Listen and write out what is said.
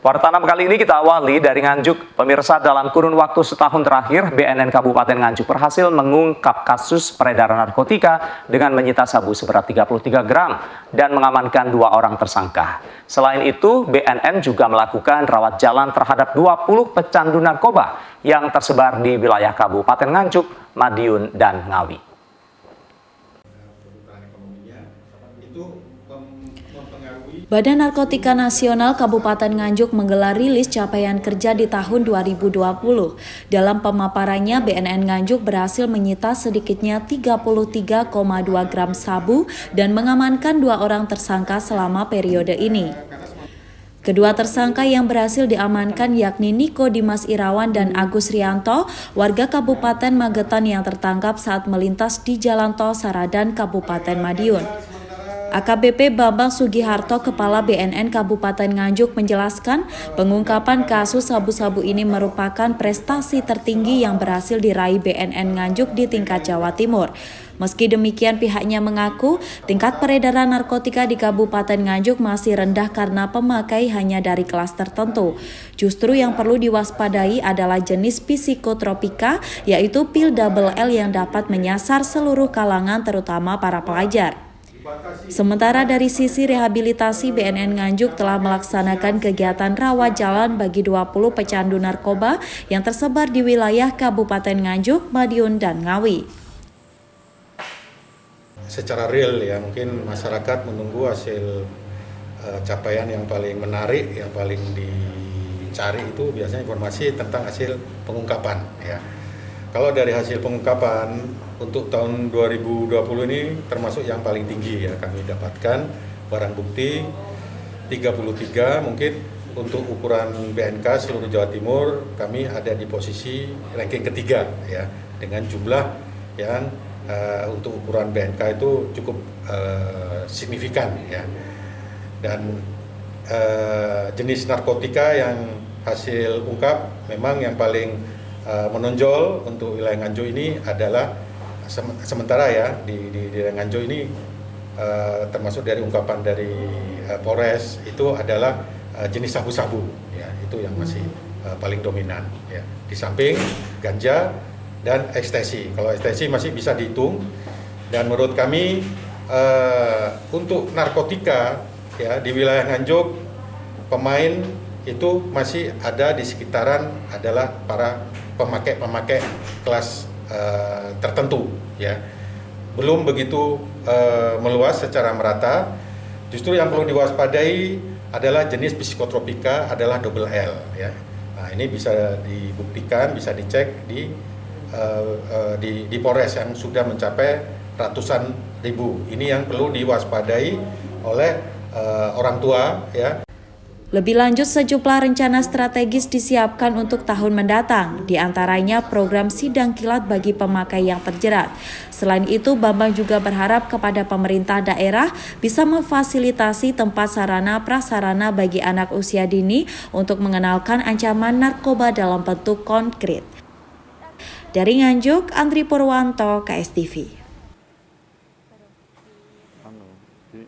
Wartanam kali ini kita awali dari Nganjuk. Pemirsa, dalam kurun waktu setahun terakhir, BNN Kabupaten Nganjuk berhasil mengungkap kasus peredaran narkotika dengan menyita sabu seberat 33 gram dan mengamankan 2 orang tersangka. Selain itu, BNN juga melakukan rawat jalan terhadap 20 pecandu narkoba yang tersebar di wilayah Kabupaten Nganjuk, Madiun, dan Ngawi. Badan Narkotika Nasional Kabupaten Nganjuk menggelar rilis capaian kerja di tahun 2020. Dalam pemaparannya, BNN Nganjuk berhasil menyita sedikitnya 33,2 gram sabu dan mengamankan 2 orang tersangka selama periode ini. Kedua tersangka yang berhasil diamankan yakni Niko Dimas Irawan dan Agus Rianto, warga Kabupaten Magetan yang tertangkap saat melintas di Jalan Tol Saradan, Kabupaten Madiun. AKBP Bambang Sugiharto, Kepala BNN Kabupaten Nganjuk menjelaskan pengungkapan kasus sabu-sabu ini merupakan prestasi tertinggi yang berhasil diraih BNN Nganjuk di tingkat Jawa Timur. Meski demikian, pihaknya mengaku tingkat peredaran narkotika di Kabupaten Nganjuk masih rendah karena pemakai hanya dari kelas tertentu. Justru yang perlu diwaspadai adalah jenis psikotropika, yaitu pil double L yang dapat menyasar seluruh kalangan terutama para pelajar. Sementara dari sisi rehabilitasi, BNN Nganjuk telah melaksanakan kegiatan rawat jalan bagi 20 pecandu narkoba yang tersebar di wilayah Kabupaten Nganjuk, Madiun, dan Ngawi. Secara real ya, mungkin masyarakat menunggu hasil capaian yang paling menarik, yang paling dicari itu biasanya informasi tentang hasil pengungkapan ya. Kalau dari hasil pengungkapan untuk tahun 2020 ini termasuk yang paling tinggi ya, kami dapatkan barang bukti 33, mungkin untuk ukuran BNK seluruh Jawa Timur kami ada di posisi ranking ketiga ya, dengan jumlah yang untuk ukuran BNK itu cukup signifikan ya. Dan jenis narkotika yang hasil ungkap memang yang paling menonjol untuk wilayah Nganjuk ini adalah sementara ya di wilayah Nganjuk ini termasuk dari ungkapan dari Polres itu adalah jenis sabu-sabu ya, itu yang masih paling dominan ya, di samping ganja dan ekstasi. Kalau ekstasi masih bisa dihitung, dan menurut kami untuk narkotika ya di wilayah Nganjuk pemain itu masih ada di sekitaran adalah para pemakai kelas tertentu ya, belum begitu meluas secara merata. Justru yang perlu diwaspadai adalah jenis psikotropika adalah double L ya. Nah, ini bisa dibuktikan, bisa dicek di Polres yang sudah mencapai ratusan ribu. Ini yang perlu diwaspadai oleh orang tua ya. Lebih lanjut, sejumlah rencana strategis disiapkan untuk tahun mendatang, di antaranya program sidang kilat bagi pemakai yang terjerat. Selain itu, Bambang juga berharap kepada pemerintah daerah bisa memfasilitasi tempat sarana prasarana bagi anak usia dini untuk mengenalkan ancaman narkoba dalam bentuk konkret. Dari Nganjuk, Andri Purwanto, KSTV.